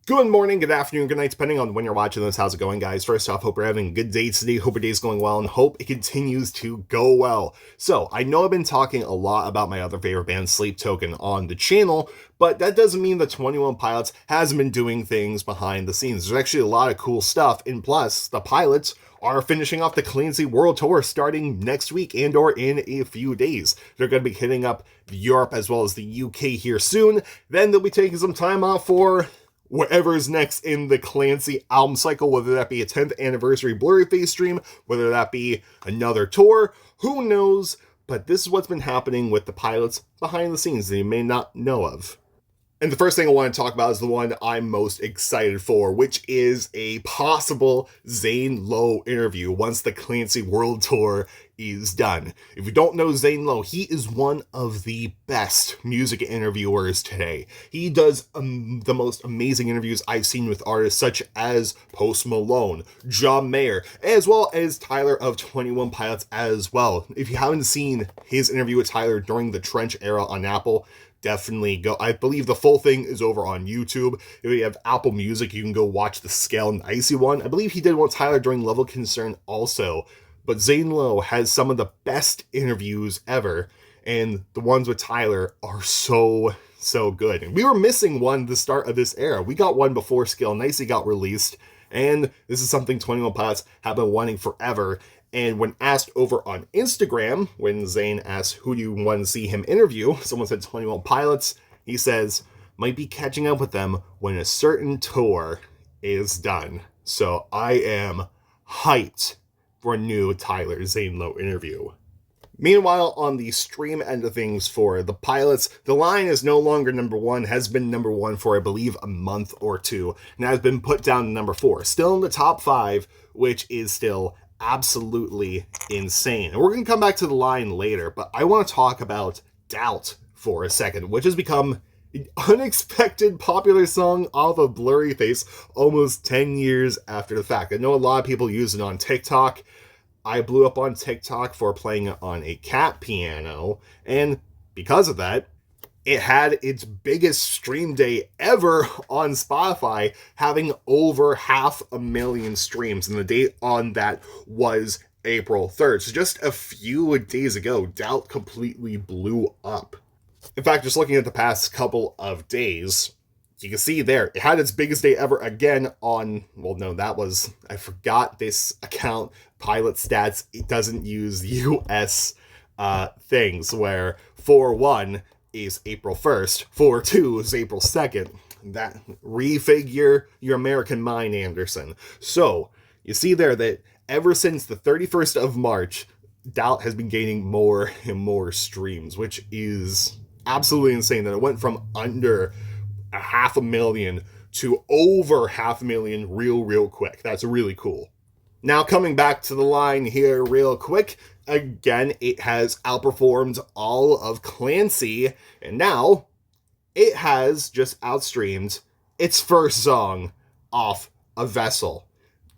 Good morning, good afternoon, good night, depending on when you're watching this. How's it going, guys? First off, hope you're having a good day today. Hope your day's going well, and hope it continues to go well. So, I know I've been talking a lot about my other favorite band, Sleep Token, on the channel, but that doesn't mean that 21 Pilots hasn't been doing things behind the scenes. There's actually a lot of cool stuff, and plus, the Pilots are finishing off the Clancy World Tour starting next week and or in a few days. They're going to be hitting up Europe as well as the UK here soon. Then they'll be taking some time off for whatever's next in the Clancy album cycle, whether that be a 10th anniversary Blurryface stream, whether that be another tour, who knows, but this is what's been happening with the Pilots behind the scenes that you may not know of. And the first thing I want to talk about is the one I'm most excited for, which is a possible Zane Lowe interview once the Clancy World Tour is done. If you don't know Zane Lowe, he is one of the best music interviewers today. He does the most amazing interviews I've seen with artists such as Post Malone, John Mayer, as well as Tyler of 21 Pilots as well. If you haven't seen his interview with Tyler during the Trench era on Apple, definitely go. I believe the full thing is over on YouTube. If you have Apple Music, you can go watch the Scale and Icy one. I believe he did one with Tyler during Level Concern also. But Zane Lowe has some of the best interviews ever, and the ones with Tyler are so good. And we were missing one at the start of this era. We got one before Scale and Icy got released, and this is something 21 Pilots have been wanting forever. And when asked over on Instagram, when Zane asked who do you want to see him interview, someone said 21 Pilots. He says, might be catching up with them when a certain tour is done. So I am hyped for a new Tyler Zane Lowe interview. Meanwhile, on the stream end of things for the Pilots, The Line is no longer number one, has been number one for, I believe, a month or two, and has been put down to number 4. Still in the top 5, which is still absolutely insane. And we're going to come back to The Line later, but I want to talk about Doubt for a second, which has become an unexpected popular song off of Blurryface almost 10 years after the fact. I know a lot of people use it on TikTok. I blew up on TikTok for playing it on a cat piano, and because of that, it had its biggest stream day ever on Spotify, having over 500,000 streams, and the date on that was April 3rd. So just a few days ago, Doubt completely blew up. In fact, just looking at the past couple of days, you can see there, it had its biggest day ever again on, well, no, that was, I forgot this account, Pilot Stats, it doesn't use US things, where 4-1 is April 1st, 4-2 is April 2nd. That, refigure your American mind, Anderson. So, you see there that ever since the 31st of March, Doubt has been gaining more and more streams, which is absolutely insane that it went from under 500,000 to over 500,000 real quick. That's really cool. Now coming back to The Line here real quick, again, it has outperformed all of Clancy, and now it has just outstreamed its first song off a Vessel.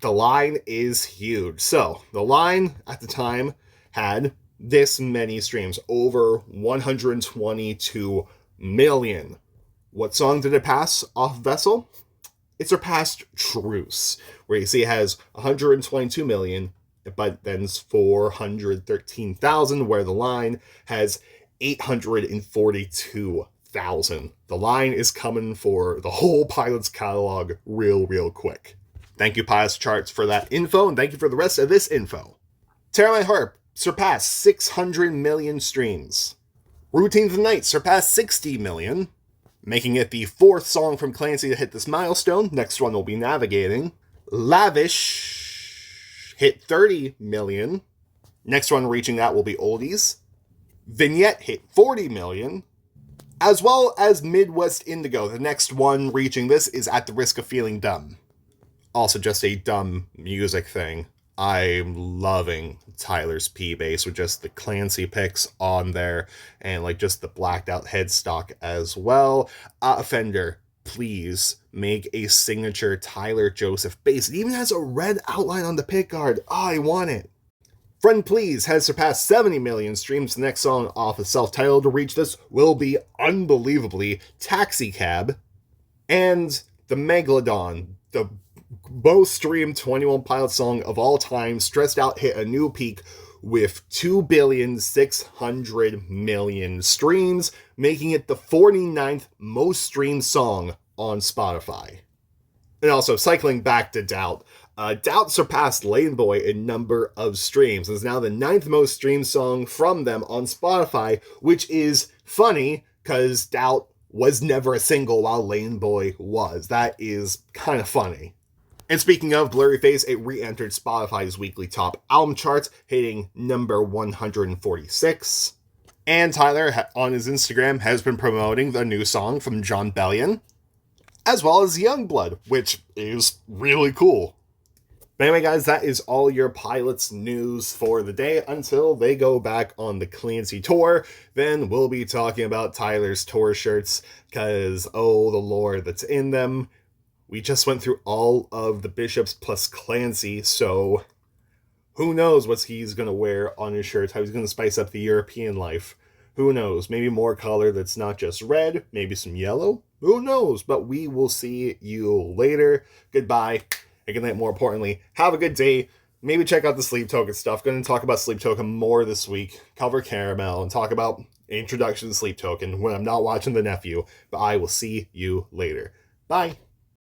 The Line is huge. So, The Line at the time had this many streams, over 122 million. What song did it pass off Vessel? It surpassed Truce, where you see it has 122 million, but then 413,000, where The Line has 842,000. The Line is coming for the whole Pilots catalog real quick. Thank you, Pilots Charts, for that info, and thank you for the rest of this info. Tear My Harp surpassed 600 million streams. Routine of the Night surpassed 60 million, making it the 4th song from Clancy to hit this milestone. Next one will be Navigating. Lavish hit 30 million. Next one reaching that will be Oldies. Vignette hit 40 million. As well as Midwest Indigo. The next one reaching this is At the Risk of Feeling Dumb. Also just a dumb music thing. I'm loving Tyler's P-Bass with just the Clancy picks on there and like just the blacked out headstock as well. Fender, please make a signature Tyler Joseph bass. It even has a red outline on the pickguard. Oh, I want it. Friend Please has surpassed 70 million streams. The next song off of self-titled to reach this will be unbelievably Taxi Cab. And the Megalodon, the most streamed 21 Pilots song of all time, Stressed Out, hit a new peak with 2,600,000,000 streams, making it the 49th most streamed song on Spotify. And also, cycling back to Doubt, Doubt surpassed Lane Boy in number of streams and is now the 9th most streamed song from them on Spotify, which is funny because Doubt was never a single while Lane Boy was. That is kind of funny. And speaking of Blurryface, it re-entered Spotify's weekly top album charts, hitting number 146. And Tyler, on his Instagram, has been promoting the new song from Jon Bellion, as well as Youngblood, which is really cool. But anyway, guys, that is all your Pilots news for the day until they go back on the Clancy tour. Then we'll be talking about Tyler's tour shirts, because, oh, the lore that's in them. We just went through all of the Bishops plus Clancy, so who knows what he's going to wear on his shirt, how he's going to spice up the European life. Who knows? Maybe more color that's not just red, maybe some yellow. Who knows? But we will see you later. Goodbye. And good night, more importantly. Have a good day. Maybe check out the Sleep Token stuff. Going to talk about Sleep Token more this week. Cover Caramel and talk about Introduction to Sleep Token when I'm not watching The Nephew. But I will see you later. Bye.